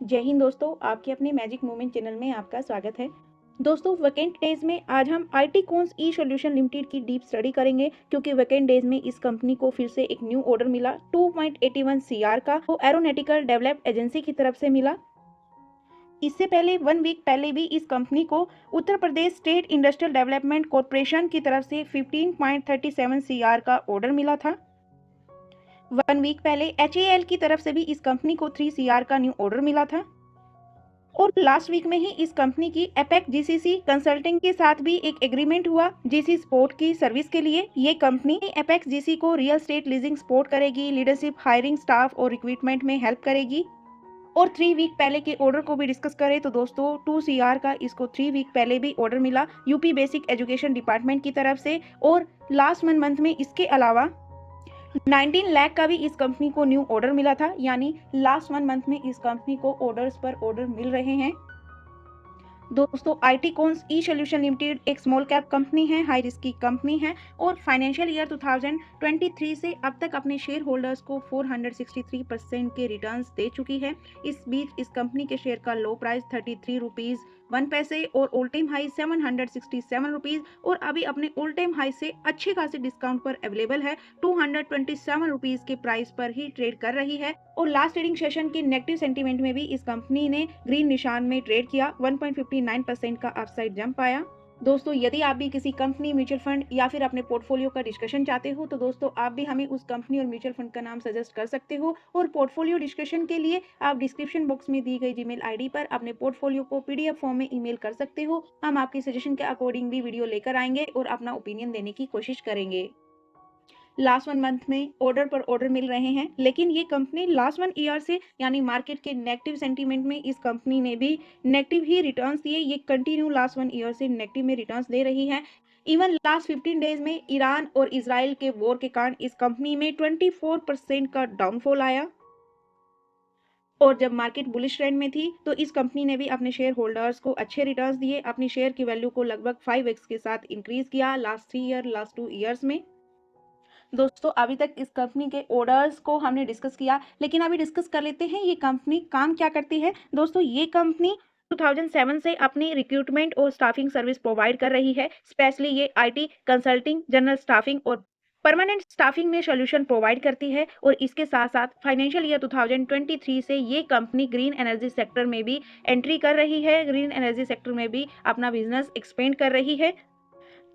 जय हिंद दोस्तों, आपके अपने मैजिक मोमेंट चैनल में आपका स्वागत है। दोस्तों, वैकेंट डेज में आज हम IT cons E solution limited की डीप स्टडी करेंगे क्योंकि वैकेंट डेज में इस कंपनी को फिर से एक न्यू ऑर्डर मिला 2.81 सीआर का, वो एरोनॉटिकल डेवलप एजेंसी की तरफ से मिला। इससे पहले 1 वीक पहले भी इस कंपनी को Uttar Pradesh state industrial development corporation की तरफ से 15.37 सीआर का ऑर्डर मिला था। 1 वीक पहले एचएएल की तरफ से भी इस कंपनी को 3 सीआर का न्यू ऑर्डर मिला था। और लास्ट वीक में ही इस कंपनी की एपेक जीसीसी कंसल्टिंग के साथ भी एक एग्रीमेंट हुआ जीसी स्पोर्ट की सर्विस के लिए। ये कंपनी एपेक्स जीसी को रियल एस्टेट लीजिंग सपोर्ट करेगी, लीडरशिप, हायरिंग, स्टाफ और रिक्रूटमेंट में हेल्प करेगी। और 3 वीक पहले के ऑर्डर को भी डिस्कस करें तो दोस्तों 2 सीआर का इसको 3 वीक पहले भी ऑर्डर मिला यूपी बेसिक एजुकेशन डिपार्टमेंट की तरफ से। और लास्ट मंथ में इसके अलावा 19 लाख का भी इस कंपनी को न्यू ऑर्डर मिला था, यानी लास्ट 1 मंथ में इस कंपनी को ऑर्डर्स पर ऑर्डर मिल रहे हैं। दोस्तों, IT cons E solution limited एक स्मॉल कैप कंपनी है, हाई रिस्क की कंपनी है और फाइनेंशियल ईयर 2023 से अब तक अपने शेयर होल्डर्स को 463% के रिटर्न्स दे चुकी है। इस बीच इस कंपनी के शेयर का लो प्राइस 33 रुपीज़ 1 पैसे और ऑल टाइम हाई 767 रुपीज़ और अभी अपने ऑल टाइम हाई से अच्छे खासे डिस्काउंट पर अवेलेबल है। 227 रुपीज़ के प्राइस पर ही ट्रेड कर रही है। और लास्ट ट्रेडिंग सेशन के नेगेटिव सेंटीमेंट में भी इस कंपनी ने ग्रीन निशान में ट्रेड किया, 1.59% का अपसाइड जंप आया। दोस्तों, यदि आप भी किसी कंपनी, म्यूचुअल फंड या फिर अपने पोर्टफोलियो का डिस्कशन चाहते हो तो दोस्तों आप भी हमें उस कंपनी और म्यूचुअल फंड का नाम सजेस्ट कर सकते हो। और पोर्टफोलियो डिस्कशन के लिए आप डिस्क्रिप्शन बॉक्स में दी गई जीमेल आईडी पर अपने पोर्टफोलियो को पीडीएफ फॉर्म में ईमेल कर सकते हो। हम आपकी सजेशन के अकॉर्डिंग भी वीडियो लेकर आएंगे और अपना ओपिनियन देने की कोशिश करेंगे। लास्ट 1 मंथ में ऑर्डर पर ऑर्डर मिल रहे हैं, लेकिन ये कंपनी लास्ट 1 ईयर से यानी मार्केट के नेगेटिव सेंटीमेंट में इस कंपनी ने भी नेगेटिव ही रिटर्न्स दिए। ये कंटिन्यू लास्ट 1 ईयर से नेगेटिव में रिटर्न्स दे रही है। इवन लास्ट 15 डेज में ईरान और इजराइल के वॉर के कारण इस कंपनी में 24% का डाउनफॉल आया। और जब मार्केट बुलिश ट्रेंड में थी तो इस कंपनी ने भी अपने शेयर होल्डर्स को अच्छे रिटर्न्स दिए, अपनी शेयर की वैल्यू को लगभग 5x के साथ इंक्रीज किया लास्ट 3 ईयर, लास्ट 2 ईयर्स में। दोस्तों, अभी तक इस कंपनी के ऑर्डर्स को हमने डिस्कस किया, लेकिन अभी डिस्कस कर लेते हैं ये कंपनी काम क्या करती है। दोस्तों, ये कंपनी 2007 से अपनी रिक्रूटमेंट और स्टाफिंग सर्विस प्रोवाइड कर रही है। स्पेशली ये आईटी कंसल्टिंग, जनरल स्टाफिंग और परमानेंट स्टाफिंग में सॉल्यूशन प्रोवाइड करती है। और इसके साथ साथ फाइनेंशियल ईयर 2023 से ये कंपनी ग्रीन एनर्जी सेक्टर में भी एंट्री कर रही है, ग्रीन एनर्जी सेक्टर में भी अपना बिजनेस एक्सपेंड कर रही है।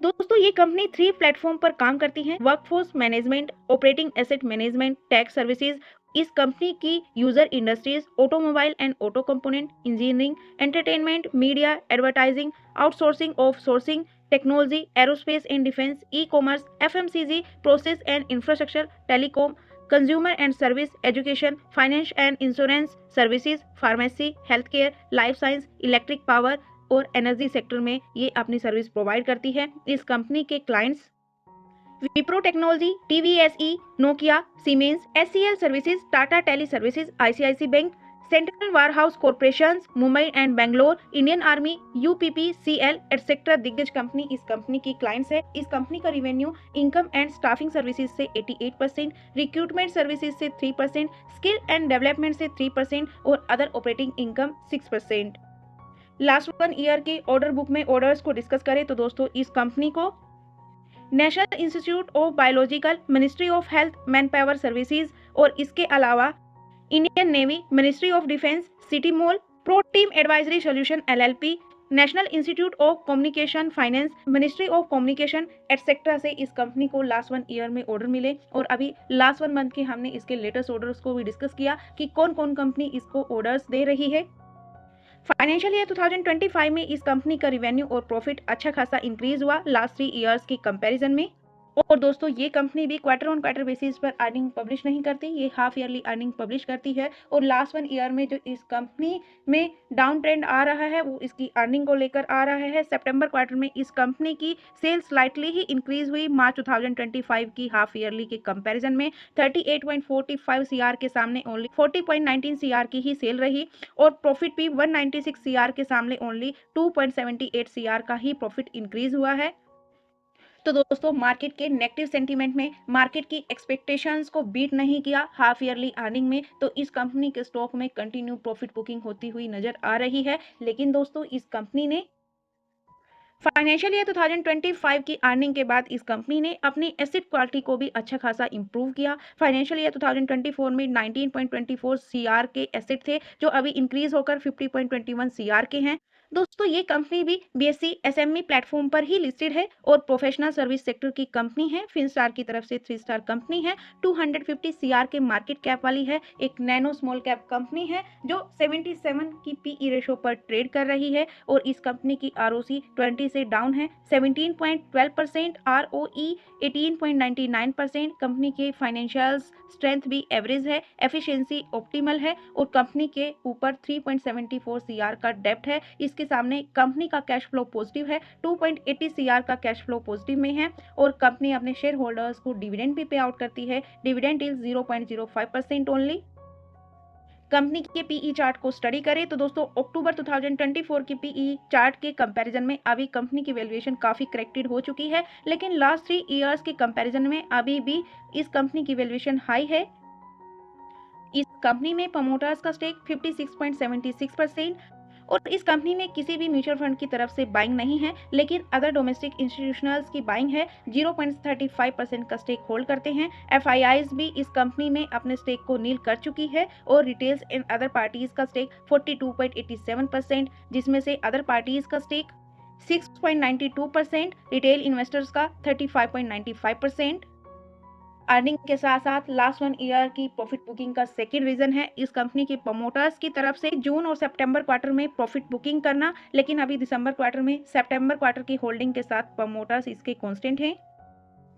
दोस्तों, ये कंपनी 3 प्लेटफॉर्म पर काम करती है: workforce management, operating asset management, tax services. इस कंपनी की user industries automobile and auto component, engineering, entertainment, media, advertising, outsourcing of sourcing, technology, aerospace and defence, e commerce, FMCG, process and infrastructure, telecom, consumer and service, education, finance and insurance services, pharmacy, health care, life science, electric power और energy sector में ये अपनी service provide करती है। इस company के clients Wipro technology, TVSE, Nokia, Siemens, HCL services, Tata tele services, ICIC bank, central warehouse corporation, Mumbai and Bangalore, Indian army, UPPCL etcetera दिग्गज company इस कंपनी की क्लाइंट्स है। इस कंपनी का revenue income and staffing services से 88%, रिक्रूटमेंट सर्विसेज से 3%, skill and development से 3% और other operating income 6%। Last 1 year के ऑर्डर बुक में ऑर्डर्स को डिस्कस करें तो दोस्तों इस कंपनी को national institute of biological, ministry of health, man power services और इसके अलावा Indian navy, ministry of defence, city mall, pro team advisory solution LLP, national institute of communication finance, ministry of communication etcetera से इस company को last 1 year में order मिले। और अभी लास्ट 1 मंथ के हमने इसके लेटेस्ट ऑर्डर्स को भी डिस्कस किया कि कौन कौन कंपनी इसको ऑर्डर्स दे रही है। फाइनेंशियल ईयर 2025 में इस कंपनी का रिवेन्यू और प्रॉफिट अच्छा खासा इंक्रीज हुआ लास्ट 3 ईयर्स की कंपैरिजन में। और दोस्तों, ये कंपनी भी क्वार्टर ऑन क्वार्टर बेसिस पर अर्निंग पब्लिश नहीं करती, ये हाफ ईयरली अर्निंग पब्लिश करती है। और लास्ट 1 ईयर में जो इस कंपनी में डाउन ट्रेंड आ रहा है वो इसकी अर्निंग को लेकर आ रहा है। सितंबर क्वार्टर में इस कंपनी की सेल्स स्लाइटली ही इंक्रीज हुई मार्च 2025 की हाफ ईयरली के कंपैरिजन में। 38.45 सीआर के सामने ओनली 40.19 सीआर की ही सेल रही और प्रॉफिट भी 196 सीआर के सामने ओनली 2.78 सीआर का ही प्रॉफिट इंक्रीज हुआ है। तो दोस्तों मार्केट के नेगेटिव सेंटीमेंट में मार्केट की एक्सपेक्टेशंस को बीट नहीं किया हाफ ईयरली अर्निंग में, तो इस कंपनी के स्टॉक में कंटिन्यू प्रॉफिट बुकिंग होती हुई नजर आ रही है। लेकिन दोस्तों इस कंपनी ने फाइनेंशियल ईयर 2025 की अर्निंग के बाद इस कंपनी ने अपनी एसेट क्वालिटी को भी अच्छा खासा इंप्रूव किया। फाइनेंशियल ईयर 2024 में 19.24 सीआर के एसेट थे, जो अभी इंक्रीज होकर 50.21 सीआर के हैं। दोस्तों ये कंपनी भी बीएसई एसएमई प्लेटफॉर्म पर ही लिस्टेड है और प्रोफेशनल सर्विस सेक्टर की कंपनी है। फिनस्टार की तरफ से 3 स्टार कंपनी है, 250 सीआर के मार्केट कैप वाली है, एक नैनो स्मॉल कैप कंपनी है जो 77 की पीई रेशो पर ट्रेड कर रही है और इस कंपनी की आरओसी 20 से डाउन है, 17.12%, आरओई 18.99%। कंपनी के फाइनेंशियल्स स्ट्रेंथ भी एवरेज है, एफिशिएंसी ऑप्टिमल है और कंपनी के ऊपर 3.74 सीआर का डेब्ट है। इसके सामने कंपनी का कैश फ्लो पॉजिटिव है, 2.80 सीआर का कैश फ्लो पॉजिटिव में है और कंपनी अपने शेयर होल्डर्स को डिविडेंड भी पे आउट करती है। Dividend is 0.05% only. कंपनी के पीई चार्ट को स्टडी करें तो दोस्तों अक्टूबर 2024 की पीई चार्ट के कंपैरिजन में अभी कंपनी की वैल्यूएशन काफी करेक्टेड हो चुकी है, लेकिन लास्ट 3 इयर्स के कंपैरिजन में अभी भी इस कंपनी की वैल्यूएशन हाई है। इस कंपनी में प्रमोटर्स का स्टेक 56.76% और इस कंपनी में किसी भी म्यूचुअल फंड की तरफ से बाइंग नहीं है, लेकिन अदर डोमेस्टिक इंस्टीट्यूशनल्स की बाइंग है। 0.35% का स्टेक होल्ड करते हैं। एफआईआईज भी इस कंपनी में अपने स्टेक को नील कर चुकी है और रिटेल्स एंड अदर पार्टीज का स्टेक 42.87%, जिसमें से अदर पार्टीज का स्टेक 6.92%, रिटेल इन्वेस्टर्स का 35.95%। अर्निंग के साथ साथ लास्ट 1 ईयर की प्रॉफिट बुकिंग का सेकंड रीजन है इस कंपनी के प्रमोटर्स की तरफ से जून और सितंबर क्वार्टर में प्रॉफिट बुकिंग करना, लेकिन अभी दिसंबर क्वार्टर में सितंबर क्वार्टर की होल्डिंग के साथ प्रमोटर्स इसके कांस्टेंट हैं।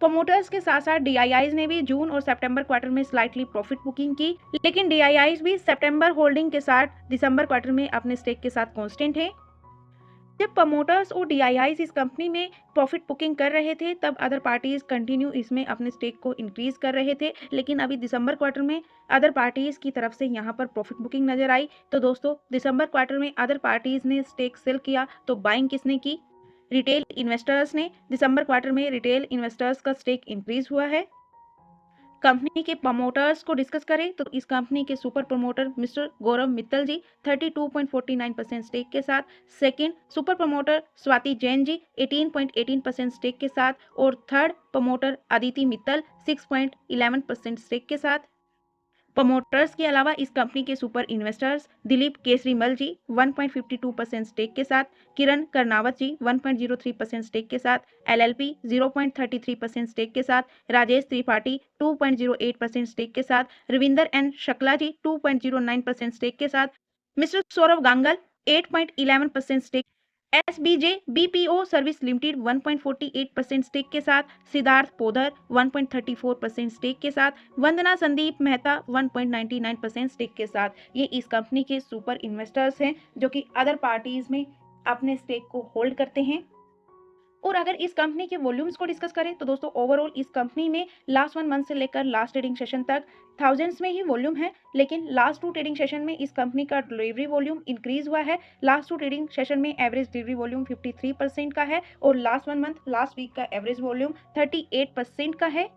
प्रमोटर्स के साथ साथ डीआईआईज ने भी जून और सितंबर क्वार्टर में स्लाइटली प्रॉफिट बुकिंग की, लेकिन डीआईआईज भी सितंबर होल्डिंग के साथ दिसंबर क्वार्टर में अपने स्टेक के साथ कांस्टेंट है। जब प्रमोटर्स और डीआईआईज इस कंपनी में प्रॉफिट बुकिंग कर रहे थे तब अदर पार्टीज कंटिन्यू इसमें अपने स्टेक को इंक्रीज कर रहे थे, लेकिन अभी दिसंबर क्वार्टर में अदर पार्टीज की तरफ से यहाँ पर प्रॉफिट बुकिंग नजर आई। तो दोस्तों दिसंबर क्वार्टर में अदर पार्टीज ने स्टेक सेल किया तो बाइंग किसने की? रिटेल इन्वेस्टर्स ने। दिसंबर क्वार्टर में रिटेल इन्वेस्टर्स का स्टेक इंक्रीज हुआ है। कंपनी के प्रमोटर्स को डिस्कस करें तो इस कंपनी के super promoter mister Gaurav Mittal ji 32.49% stake के साथ, second super promoter Swati Jain ji 18.18% stake के साथ और third promoter Aditi Mittal 6.11% stake के साथ। प्रमोटर्स के अलावा इस कंपनी के super investors Dilip Kesarimal ji 1.52% stake के साथ, किरण कर्नावत जी 1.03% स्टेक के साथ, एलएलपी 0.33% स्टेक के साथ, राजेश त्रिपाठी 2.08% स्टेक के साथ, रविंदर एन शुक्ला जी 2.09% स्टेक के साथ, mister Saurabh Gangal 8.11% stake, SBJ BPO service limited 1.48% stake के साथ, सिद्धार्थ पोदर 1.34% स्टेक के साथ, वंदना संदीप मेहता 1.99% स्टेक के साथ। ये इस कंपनी के सुपर इन्वेस्टर्स हैं जो कि अदर पार्टीज में अपने स्टेक को होल्ड करते हैं। और अगर इस कंपनी के वॉल्यूम्स को डिस्कस करें तो दोस्तों ओवरऑल इस कंपनी में लास्ट 1 मंथ से लेकर लास्ट ट्रेडिंग सेशन तक थाउजेंड्स में ही वॉल्यूम है, लेकिन लास्ट 2 ट्रेडिंग सेशन में इस कंपनी का डिलीवरी वॉल्यूम इंक्रीज हुआ है। लास्ट 2 ट्रेडिंग सेशन में एवरेज डिलीवरी वॉल्यूम 53% का है और लास्ट 1 मंथ लास्ट वीक का एवरेज वॉल्यूम 38% का है।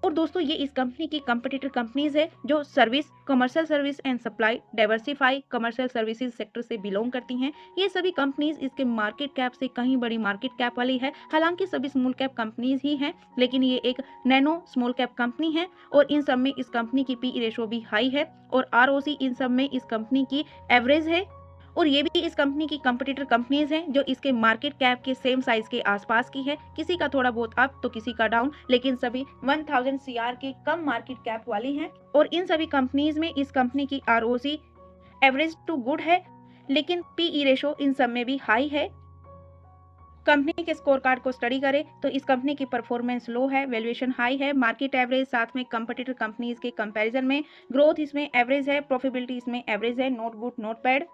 और दोस्तों ये इस कंपनी की कंपटीटर कंपनीज है जो service, commercial service and supply, diversify commercial services sector से बिलोंग करती हैं। ये सभी कंपनीज इसके मार्केट कैप से कहीं बड़ी मार्केट कैप वाली है। हालांकि सभी स्मॉल कैप कंपनीज ही हैं, लेकिन ये एक नैनो स्मॉल कैप कंपनी है और इन सब में इस कंपनी की पी रेशो भी हाई है और आरओसी इन सब में इस कंपनी की एवरेज है। और ये भी इस कंपनी की कंपटीटर कंपनीज हैं जो इसके मार्केट कैप के सेम साइज के आसपास की है, किसी का थोड़ा बहुत अप तो किसी का डाउन, लेकिन सभी 1000 सीआर के कम मार्केट कैप वाली हैं। और इन सभी कंपनीज में इस कंपनी की आरओसी एवरेज टू गुड है, लेकिन पीई रेशो इन सब में भी हाई है। कंपनी के स्कोर कार्ड को स्टडी करें तो इस कंपनी की परफॉर्मेंस लो है, वैल्यूएशन हाई है, मार्केट एवरेज साथ में कंपटीटर कंपनीज के कंपैरिजन में, ग्रोथ इसमें एवरेज है, प्रॉफिटेबिलिटी इसमें एवरेज है, नॉट गुड नॉट बैड।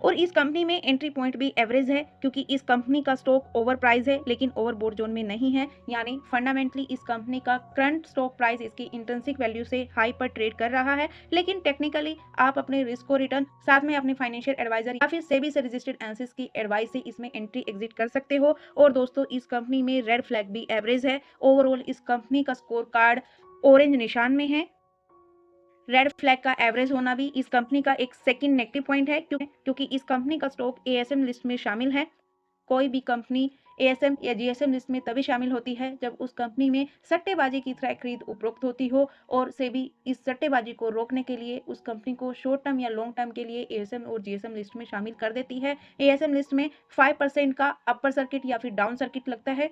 और इस कंपनी में एंट्री पॉइंट भी एवरेज है, क्योंकि इस कंपनी का स्टॉक ओवर प्राइस है लेकिन ओवरबोट जोन में नहीं है। यानी फंडामेंटली इस कंपनी का करंट स्टॉक प्राइस इसकी इंट्रिंसिक वैल्यू से हाई पर ट्रेड कर रहा है, लेकिन टेक्निकली आप अपने रिस्क को रिटर्न साथ में अपने फाइनेंशियल एडवाइजर या फिर सेबी से रजिस्टर्ड एनालिसिस की एडवाइस से इसमें एंट्री एग्जिट कर सकते हो। और दोस्तों इस कंपनी में रेड फ्लैग भी एवरेज है। ओवरऑल इस कंपनी का स्कोर कार्ड ऑरेंज निशान में है। रेड फ्लैग का एवरेज होना भी इस कंपनी का एक सेकंड नेगेटिव पॉइंट है, क्योंकि इस कंपनी का स्टॉक एएसएम लिस्ट में शामिल है। कोई भी कंपनी एएसएम या जीएसएम लिस्ट में तभी शामिल होती है जब उस कंपनी में सट्टेबाजी की तरह खरीद उपरोक्त होती हो, और सेबी इस सट्टेबाजी को रोकने के लिए उस कंपनी को शॉर्ट टर्म या लॉन्ग टर्म के लिए एएसएम और जीएसएम लिस्ट में शामिल कर देती है। एएसएम लिस्ट में 5% का अपर सर्किट या फिर डाउन सर्किट लगता है।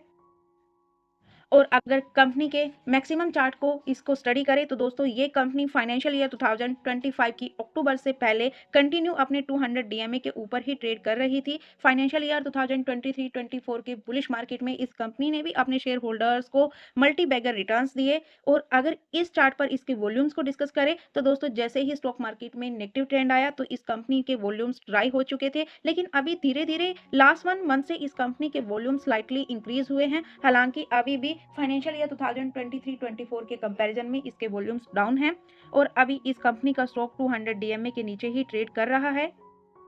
और अगर कंपनी के मैक्सिमम चार्ट को इसको स्टडी करें तो दोस्तों ये कंपनी फाइनेंशियल ईयर 2025 की अक्टूबर से पहले कंटिन्यू अपने 200 डीएमए के ऊपर ही ट्रेड कर रही थी। फाइनेंशियल ईयर 2023-24 के बुलिश मार्केट में इस कंपनी ने भी अपने शेयर होल्डर्स को मल्टी बैगर रिटर्न्स दिए। और अगर इस चार्ट पर इसके वॉल्यूम्स को डिस्कस करें तो दोस्तों जैसे ही स्टॉक मार्केट में नेगेटिव ट्रेंड आया तो इस कंपनी के वॉल्यूम्स ड्राई हो चुके थे, लेकिन अभी धीरे धीरे लास्ट 1 मंथ से इस कंपनी के वॉल्यूम स्लाइटली इंक्रीज हुए हैं। हालांकि अभी भी फाइनेंशियल ईयर 2023-24 के कंपैरिजन में इसके वॉल्यूम्स डाउन हैं, और अभी इस कंपनी का स्टॉक 200 डीएमए के नीचे ही ट्रेड कर रहा है।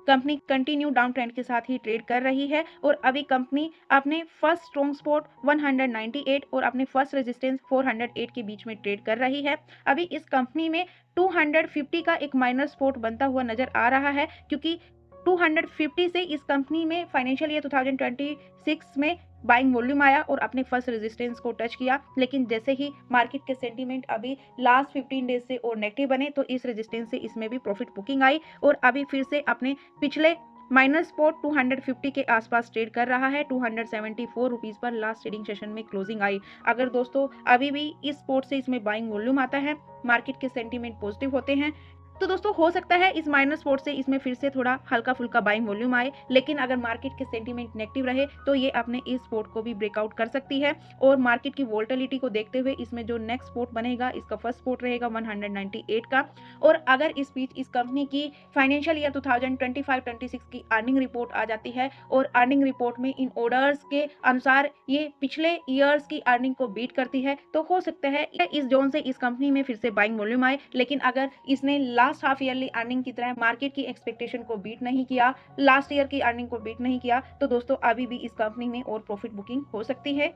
कंपनी कंटिन्यू डाउन ट्रेंड के साथ ही ट्रेड कर रही है, और अभी कंपनी अपने फर्स्ट स्ट्रॉन्ग स्पॉट 198 और अपने फर्स्ट रेजिस्टेंस 408 के बीच में ट्रेड कर रही है। अभी इस कंपनी में 250 का एक माइनर स्पॉट बनता हुआ नजर आ रहा है, क्योंकि 250 से इस कंपनी में फाइनेंशियल ईयर 2026 में बाइंग वॉल्यूम आया और अपने फर्स्ट रेजिस्टेंस को टच किया, लेकिन जैसे ही मार्केट के सेंटीमेंट अभी लास्ट 15 डेज से और नेगेटिव बने तो इस रेजिस्टेंस से इसमें भी प्रॉफिट बुकिंग आई, और अभी फिर से अपने पिछले माइनस स्पॉट 250 के आसपास ट्रेड कर रहा है। 274 rupees per last trading session में क्लोजिंग आई। अगर दोस्तों अभी भी इस स्पॉट से इसमें बाइंग वॉल्यूम आता है, मार्केट के सेंटीमेंट पॉजिटिव होते हैं, तो दोस्तों हो सकता है इस माइनस स्पॉट से इसमें फिर से थोड़ा हल्का फुल्का बाइंग वॉल्यूम आए, लेकिन अगर मार्केट के सेंटीमेंट नेगेटिव रहे तो ये अपने इस स्पॉट को भी ब्रेकआउट कर सकती है। और मार्केट की वोलेटिलिटी को देखते हुए इसमें जो नेक्स्ट स्पॉट बनेगा इसका फर्स्ट स्पॉट रहेगा 198 का। और अगर इस बीच इस कंपनी की फाइनेंशियल ईयर 2025-26 की अर्निंग रिपोर्ट आ जाती है और अर्निंग रिपोर्ट में इन ऑर्डर्स के अनुसार ये पिछले ईयर्स की अर्निंग को बीट करती है, तो हो सकता है इस जोन से इस कंपनी में फिर से बाइंग वॉल्यूम आए। लेकिन अगर इसने लास्ट हाफ ईयरली अर्निंग की तरह मार्केट की एक्सपेक्टेशन को बीट नहीं किया, लास्ट ईयर की अर्निंग को बीट नहीं किया, तो दोस्तों अभी भी इस कंपनी में और प्रॉफिट बुकिंग हो सकती है,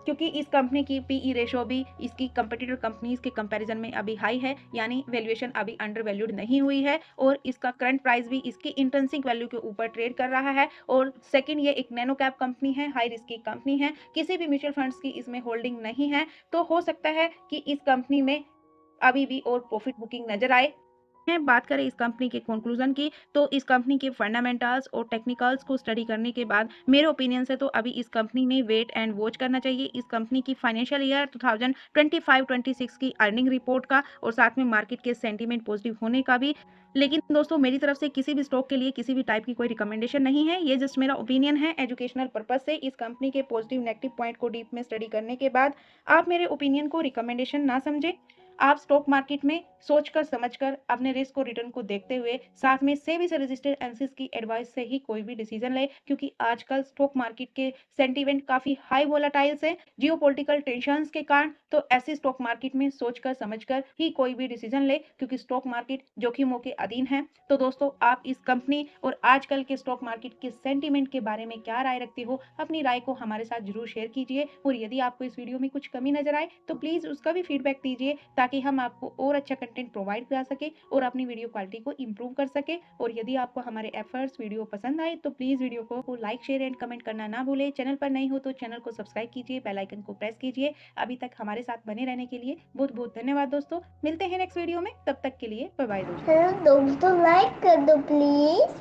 क्योंकि इस कंपनी की पीई रेशो भी इसकी कंपटीटर कंपनीज के कंपैरिजन में अभी हाई है, यानी वैल्यूएशन अभी अंडर वैल्यूड नहीं हुई है, और इसका करंट प्राइस भी इसकी इंट्रिंसिक वैल्यू के ऊपर ट्रेड कर रहा है। और सेकंड, ये एक नैनो कैप कंपनी है, हाई रिस्क की कंपनी है, किसी भी म्यूचुअल फंड्स की इसमें होल्डिंग नहीं है, तो हो सकता है कि इस कंपनी में अभी भी और प्रॉफिट बुकिंग नजर आए। बात करें इस कंपनी के कंक्लूजन की, तो इस कंपनी के फंडामेंटल्स और टेक्निकल्स को स्टडी करने के बाद मेरे ओपिनियन से तो अभी इस कंपनी में वेट एंड वॉच करना चाहिए इस कंपनी की फाइनेंशियल ईयर 2025-26 की अर्निंग रिपोर्ट का, और साथ में मार्केट के सेंटीमेंट पॉजिटिव होने का भी। लेकिन दोस्तों मेरी तरफ से किसी भी स्टॉक के लिए किसी भी टाइप की कोई रिकमेंडेशन नहीं है, ये जस्ट मेरा ओपिनियन है एजुकेशनल पर्पज से। इस कंपनी के पॉजिटिव नेगेटिव पॉइंट को डीप में स्टडी करने के बाद आप मेरे ओपिनियन को रिकमेंडेशन ना समझें। आप स्टॉक मार्केट में सोचकर समझकर अपने रिस्क और रिटर्न को देखते हुए साथ में सेबी से रजिस्टर्ड एनालिसिस की एडवाइस से ही कोई भी डिसीजन ले, क्योंकि आजकल स्टॉक मार्केट के सेंटीमेंट काफी हाई वोलाटाइल्स है जियोपॉलिटिकल टेंशंस के कारण। तो ऐसे स्टॉक मार्केट में सोचकर समझकर ही कोई भी डिसीजन ले, क्योंकि स्टॉक मार्केट जोखिमों के अधीन है। तो दोस्तों आप इस कंपनी और आजकल के स्टॉक मार्केट के सेंटीमेंट के बारे में क्या राय रखते हो, अपनी राय को हमारे साथ जरूर शेयर कीजिए। और यदि आपको इस वीडियो में कुछ कमी नजर आए तो प्लीज उसका भी फीडबैक दीजिए, ताकि हम आपको और अच्छा कंटेंट प्रोवाइड करा सके और अपनी वीडियो क्वालिटी को इंप्रूव कर सके। और यदि आपको हमारे एफर्ट्स वीडियो पसंद आए तो प्लीज वीडियो को लाइक शेयर एंड कमेंट करना ना भूले। चैनल पर नए हो तो चैनल को सब्सक्राइब कीजिए, बेल आइकन को प्रेस कीजिए। अभी तक हमारे साथ बने रहने के लिए बहुत बहुत धन्यवाद दोस्तों। मिलते हैं नेक्स्ट वीडियो में, तब तक के लिए बाय बाय दोस्तों। दोस्तों लाइक कर दो प्लीज।